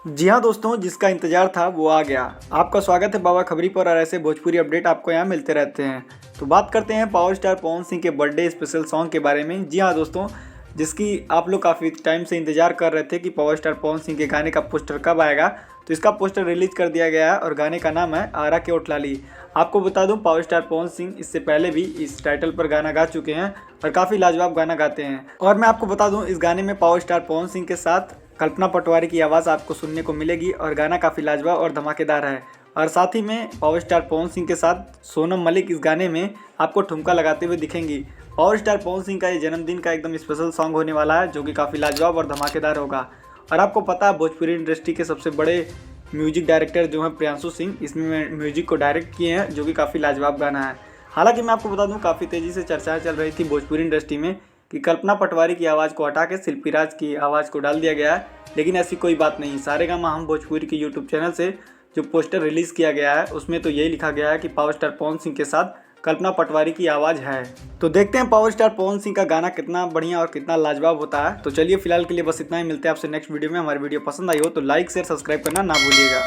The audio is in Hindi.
जी हाँ दोस्तों, जिसका इंतजार था वो आ गया। आपका स्वागत है बाबा खबरी पर और ऐसे भोजपुरी अपडेट आपको यहाँ मिलते रहते हैं। तो बात करते हैं पावर स्टार पवन सिंह के बर्थडे स्पेशल सॉन्ग के बारे में। जी हाँ दोस्तों, जिसकी आप लोग काफ़ी टाइम से इंतजार कर रहे थे कि पावर स्टार पवन सिंह के गाने का पोस्टर कब आएगा। तो इसका पोस्टर रिलीज कर दिया गया है और गाने का नाम है आरा के ओठ लाली। आपको बता दूं, पावर स्टार पवन सिंह इससे पहले भी इस टाइटल पर गाना गा चुके हैं और काफ़ी लाजवाब गाना गाते हैं। और मैं आपको बता दूं, इस गाने में पावर स्टार पवन सिंह के साथ कल्पना पटवारी की आवाज़ आपको सुनने को मिलेगी और गाना काफ़ी लाजवाब और धमाकेदार है। और साथ ही में पावर स्टार पवन सिंह के साथ सोनम मलिक इस गाने में आपको ठुमका लगाते हुए दिखेंगी। पावर स्टार पवन सिंह का ये जन्मदिन का एकदम स्पेशल सॉन्ग होने वाला है, जो कि काफ़ी लाजवाब और धमाकेदार होगा। और आपको पता है, भोजपुरी इंडस्ट्री के सबसे बड़े म्यूजिक डायरेक्टर जो हैं प्रियांशु सिंह, इसमें म्यूजिक को डायरेक्ट किए हैं, जो कि काफ़ी लाजवाब गाना है। हालांकि मैं आपको बता दूं, काफ़ी तेज़ी से चर्चाएं चल रही थी भोजपुरी इंडस्ट्री में कि कल्पना पटवारी की आवाज़ को हटा के शिल्पी राज की आवाज़ को डाल दिया गया है, लेकिन ऐसी कोई बात नहीं। सारेगामा हम भोजपुरी के यूट्यूब चैनल से जो पोस्टर रिलीज़ किया गया है उसमें तो यही लिखा गया है कि पावर स्टार पवन सिंह के साथ कल्पना पटवारी की आवाज़ है। तो देखते हैं पावर स्टार पवन सिंह का गाना कितना बढ़िया और कितना लाजवाब होता है। तो चलिए फिलहाल के लिए बस इतना ही, मिलते हैं आपसे नेक्स्ट वीडियो में। हमारी वीडियो पसंद आई हो तो लाइक शेयर सब्सक्राइब करना ना भूलिएगा।